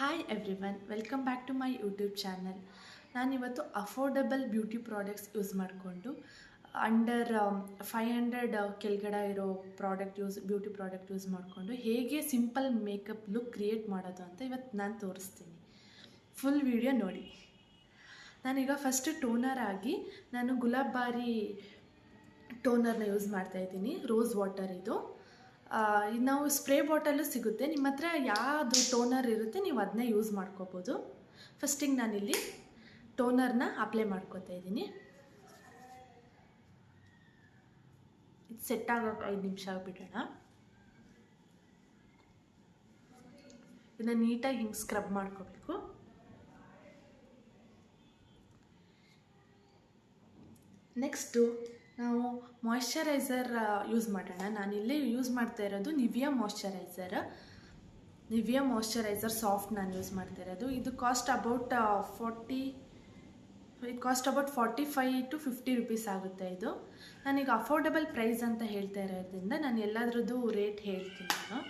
Hi everyone, welcome back to my YouTube channel. ನಾನಿವತ್ತು affordable beauty products use ಮಾಡಿಕೊಂಡು under 500 ಕೆಳಗಡೆ ಇರೋ beauty product use ಮಾಡಿಕೊಂಡು ಹೇಗೆ ಸಿಂಪಲ್ ಮೇಕಪ್ ಲುಕ್ ಕ್ರಿಯೇಟ್ ಮಾಡೋದು ಅಂತ ಇವತ್ತು ನಾನು ತೋರಿಸ್ತೀನಿ. ಫುಲ್ ವಿಡಿಯೋ ನೋಡಿ. ನಾನೀಗ ಫಸ್ಟ್ ಟೋನರ್ ಆಗಿ ನಾನು ಗುಲಾಬಾರಿ ಟೋನರ್ನ ಯೂಸ್ ಮಾಡ್ತಾಯಿದ್ದೀನಿ. ರೋಸ್ ವಾಟರ್ ಇದು ನಾವು ಸ್ಪ್ರೇ ಬಾಟಲು ಸಿಗುತ್ತೆ. ನಿಮ್ಮ ಹತ್ರ ಯಾವುದು ಟೋನರ್ ಇರುತ್ತೆ ನೀವು ಅದನ್ನೇ ಯೂಸ್ ಮಾಡ್ಕೋಬೋದು. ಫಸ್ಟಿಗೆ ನಾನಿಲ್ಲಿ ಟೋನರ್ನ ಅಪ್ಲೈ ಮಾಡ್ಕೋತಾ ಇದ್ದೀನಿ. ಇದು ಸೆಟ್ ಆಗೋಕ್ಕೆ 5 ನಿಮಿಷ ಬಿಡೋಣ. ಇದನ್ನು ನೀಟಾಗಿ ಹಿಂಗೆ ಸ್ಕ್ರಬ್ ಮಾಡ್ಕೋಬೇಕು. ನೆಕ್ಸ್ಟು ನಾವು ಮಾಯ್ಶ್ಚರೈಸರ್ ಯೂಸ್ ಮಾಡೋಣ. ನಾನಿಲ್ಲಿ ಯೂಸ್ ಮಾಡ್ತಾ ಇರೋದು ನಿವಿಯಾ ಮಾಯ್ಶ್ಚರೈಸರ್ ಸಾಫ್ಟ್ ನಾನು ಯೂಸ್ ಮಾಡ್ತಾ ಇರೋದು. ಇದು ಕಾಸ್ಟ್ ಅಬೌಟ್ 45 to 50 ರುಪೀಸ್ ಆಗುತ್ತೆ. ಇದು ನಾನೀಗ ಅಫೋರ್ಡಬಲ್ ಪ್ರೈಸ್ ಅಂತ ಹೇಳ್ತಾ ಇರೋದ್ರಿಂದ ನಾನು ಎಲ್ಲದ್ರದ್ದು ರೇಟ್ ಹೇಳ್ತೀನಿ. ನಾನು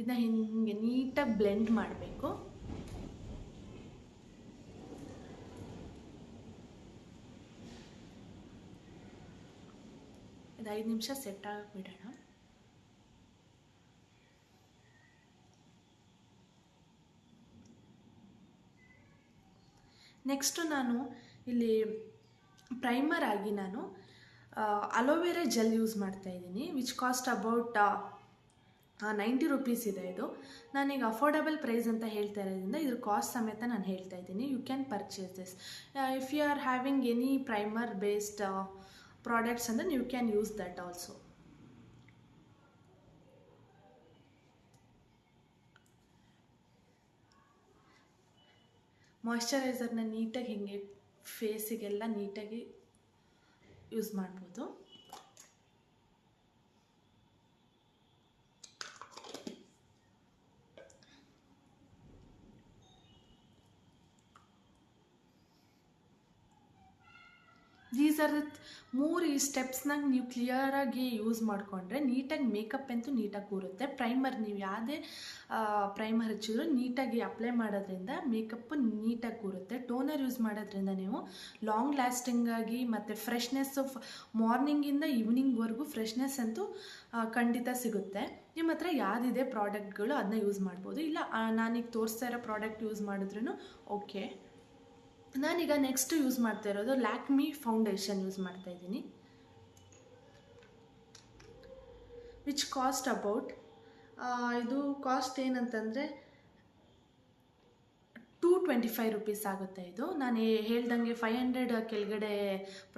ಇದನ್ನ ಹಿಂಗೆ ನೀಟಾಗಿ ಬ್ಲೆಂಡ್ ಮಾಡಬೇಕು. ಇದು 5 ನಿಮಿಷ ಸೆಟ್ ಆಗಕ್ಕೆ ಬಿಡೋಣ. ನೆಕ್ಸ್ಟು ನಾನು ಇಲ್ಲಿ ಪ್ರೈಮರ್ ಆಗಿ ನಾನು ಅಲೋವೆರಾ ಜೆಲ್ ಯೂಸ್ ಮಾಡ್ತಾ ಇದ್ದೀನಿ. ವಿಚ್ ಕಾಸ್ಟ್ ಅಬೌಟ್ 90 ರುಪೀಸ್ ಇದೆ. ಇದು ನಾನೀಗ ಅಫೋರ್ಡಬಲ್ ಪ್ರೈಸ್ ಅಂತ ಹೇಳ್ತಾ ಇರೋದ್ರಿಂದ ಇದ್ರ ಕಾಸ್ಟ್ ಸಮೇತ ನಾನು ಹೇಳ್ತಾ ಇದ್ದೀನಿ. You can purchase this. If you are having any primer based products ಅಂದರೆ you can use that also. ಮಾಯ್ಶ್ಚರೈಸರ್ನ ನೀಟಾಗಿ ಹಿಂಗೆ ಫೇಸಿಗೆಲ್ಲ ನೀಟಾಗಿ ಯೂಸ್ ಮಾಡ್ಬೋದು. ದೀಸ್ ಆರ್ ಈ ಸ್ಟೆಪ್ಸ್ನಾಗ ನೀವು ಕ್ಲಿಯರಾಗಿ ಯೂಸ್ ಮಾಡಿಕೊಂಡ್ರೆ ನೀಟಾಗಿ ಮೇಕಪ್ ಅಂತೂ ನೀಟಾಗಿ ಕೂರುತ್ತೆ. ಪ್ರೈಮರ್ ನೀವು ಯಾವುದೇ ಪ್ರೈಮರ್ ಹಚ್ಚಿದ್ರು ನೀಟಾಗಿ ಅಪ್ಲೈ ಮಾಡೋದ್ರಿಂದ ಮೇಕಪ್ಪು ನೀಟಾಗಿ ಕೂರುತ್ತೆ. ಟೋನರ್ ಯೂಸ್ ಮಾಡೋದ್ರಿಂದ ನೀವು ಲಾಂಗ್ ಲಾಸ್ಟಿಂಗಾಗಿ ಮತ್ತು ಫ್ರೆಶ್ನೆಸ್ಸು ಮಾರ್ನಿಂಗಿಂದ ಈವ್ನಿಂಗ್ವರೆಗೂ ಫ್ರೆಶ್ನೆಸ್ ಅಂತೂ ಖಂಡಿತ ಸಿಗುತ್ತೆ. ನಿಮ್ಮ ಹತ್ರ ಯಾವುದಿದೆ ಪ್ರಾಡಕ್ಟ್ಗಳು ಅದನ್ನ ಯೂಸ್ ಮಾಡ್ಬೋದು. ಇಲ್ಲ ನಾನೀಗ ತೋರಿಸ್ತಾ ಇರೋ ಪ್ರಾಡಕ್ಟ್ ಯೂಸ್ ಮಾಡಿದ್ರೂ ಓಕೆ. ನಾನೀಗ ನೆಕ್ಸ್ಟ್ ಯೂಸ್ ಮಾಡ್ತಾ ಇರೋದು ಲ್ಯಾಕ್ಮಿ ಫೌಂಡೇಶನ್ ಯೂಸ್ ಮಾಡ್ತಾ ಇದ್ದೀನಿ. ವಿಚ್ ಕಾಸ್ಟ್ ಅಬೌಟ್ ಇದು ಕಾಸ್ಟ್ ಏನಂತಂದರೆ 225 ರುಪೀಸ್ ಆಗುತ್ತೆ. ಇದು ನಾನು ಹೇಳ್ದಂಗೆ 500 ಕೆಳಗಡೆ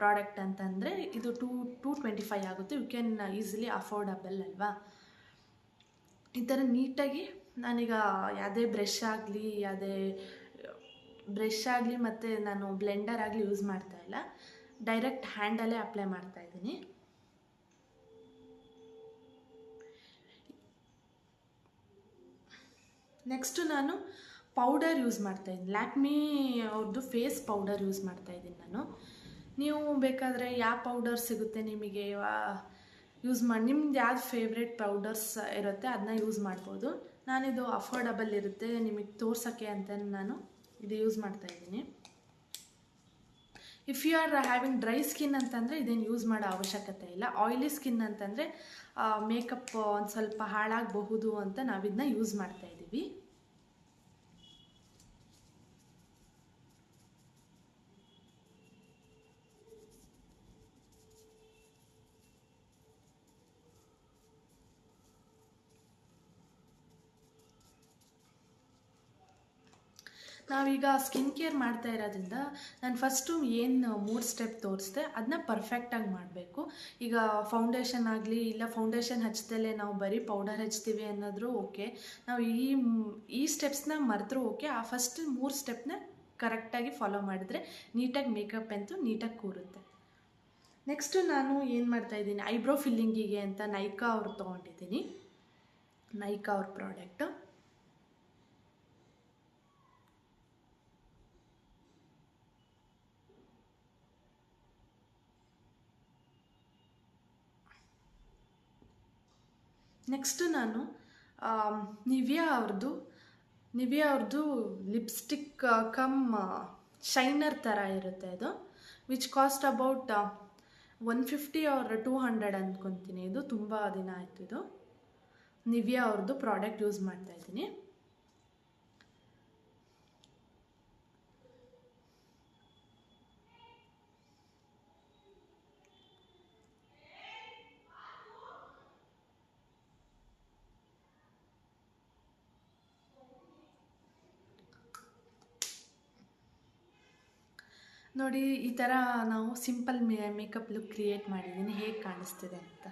ಪ್ರಾಡಕ್ಟ್ ಅಂತಂದರೆ ಇದು 225 ಆಗುತ್ತೆ. ಯು ಕ್ಯಾನ್ ಈಸಿಲಿ ಅಫೋರ್ಡಬಲ್ ಅಲ್ವಾ. ಈ ಥರ ನೀಟಾಗಿ ನಾನೀಗ ಯಾವುದೇ ಬ್ರಷ್ ಆಗಲಿ ಮತ್ತು ನಾನು ಬ್ಲೆಂಡರ್ ಆಗಲಿ ಯೂಸ್ ಮಾಡ್ತಾ ಇಲ್ಲ. ಡೈರೆಕ್ಟ್ ಹ್ಯಾಂಡಲ್ಲೇ ಅಪ್ಲೈ ಮಾಡ್ತಾ ಇದ್ದೀನಿ. ನೆಕ್ಸ್ಟು ನಾನು ಪೌಡರ್ ಯೂಸ್ ಮಾಡ್ತಾ ಇದ್ದೀನಿ. ಲ್ಯಾಕ್ಮಿ ಅವ್ರದ್ದು ಫೇಸ್ ಪೌಡರ್ ಯೂಸ್ ಮಾಡ್ತಾ ಇದ್ದೀನಿ ನಾನು. ನೀವು ಬೇಕಾದರೆ ಯಾವ ಪೌಡರ್ ಸಿಗುತ್ತೆ ನಿಮಗೆ ಯೂಸ್ ಮಾಡಿ, ನಿಮ್ದು ಯಾವ್ದು ಫೇವ್ರೆಟ್ ಪೌಡರ್ಸ್ ಇರುತ್ತೆ ಅದನ್ನ ಯೂಸ್ ಮಾಡ್ಬೋದು. ನಾನಿದು ಅಫೋರ್ಡಬಲ್ ಇರುತ್ತೆ ನಿಮಗೆ ತೋರ್ಸೋಕ್ಕೆ ಅಂತ ನಾನು ಇದು ಯೂಸ್ ಮಾಡ್ತಾ ಇದ್ದೀನಿ. If you are having dry skin ಅಂತಂದರೆ ಇದೇನು ಯೂಸ್ ಮಾಡೋ ಅವಶ್ಯಕತೆ ಇಲ್ಲ. ಆಯಿಲಿ ಸ್ಕಿನ್ ಅಂತಂದರೆ ಮೇಕಪ್ ಒಂದು ಸ್ವಲ್ಪ ಹಾಳಾಗಬಹುದು ಅಂತ ನಾವಿದನ್ನ ಯೂಸ್ ಮಾಡ್ತಾ ಇದ್ದೀವಿ. ನಾವೀಗ ಸ್ಕಿನ್ ಕೇರ್ ಮಾಡ್ತಾ ಇರೋದ್ರಿಂದ ನಾನು ಫಸ್ಟು ಏನು 3 ಸ್ಟೆಪ್ ತೋರಿಸ್ದೆ ಅದನ್ನ ಪರ್ಫೆಕ್ಟಾಗಿ ಮಾಡಬೇಕು. ಈಗ ಫೌಂಡೇಶನ್ ಆಗಲಿ ಇಲ್ಲ ಫೌಂಡೇಶನ್ ಹಚ್ದಲೇ ನಾವು ಬರೀ ಪೌಡರ್ ಹಚ್ತೀವಿ ಅನ್ನೋದ್ರೂ ಓಕೆ. ನಾವು ಈ ಸ್ಟೆಪ್ಸ್ನ ಮರೆತರೂ ಓಕೆ. ಆ ಫಸ್ಟ್ 3 ಸ್ಟೆಪ್ನ ಕರೆಕ್ಟಾಗಿ ಫಾಲೋ ಮಾಡಿದ್ರೆ ನೀಟಾಗಿ ಮೇಕಪ್ ಅಂತೂ ನೀಟಾಗಿ ಕೂರುತ್ತೆ. ನೆಕ್ಸ್ಟು ನಾನು ಏನು ಮಾಡ್ತಾಯಿದ್ದೀನಿ, ಐಬ್ರೋ ಫಿಲ್ಲಿಂಗಿಗೆ ಅಂತ ನೈಕಾ ಅವ್ರು ತೊಗೊಂಡಿದ್ದೀನಿ. ನೈಕಾ ಅವ್ರ ಪ್ರಾಡಕ್ಟು. ನೆಕ್ಸ್ಟು ನಾನು ನಿವಿಯಾ ಅವ್ರದ್ದು ಲಿಪ್ಸ್ಟಿಕ್ ಕಮ್ ಶೈನರ್ ಥರ ಇರುತ್ತೆ ಇದು, ವಿಚ್ ಕಾಸ್ಟ್ ಅಬೌಟ್ 150 ಆರ್ 200 ಅಂದ್ಕೊತೀನಿ. ಇದು ತುಂಬ ದಿನ ಆಯಿತು. ಇದು ನಿವಿಯಾ ಅವ್ರದ್ದು ಪ್ರಾಡಕ್ಟ್ ಯೂಸ್ ಮಾಡ್ತಾಯಿದ್ದೀನಿ. ನೋಡಿ, ಈ ಥರ ನಾವು ಸಿಂಪಲ್ ಮೇಕಪ್ ಲುಕ್ ಕ್ರಿಯೇಟ್ ಮಾಡಿದ್ದೀನಿ. ಹೇಗೆ ಕಾಣಿಸ್ತಿದೆ ಅಂತ.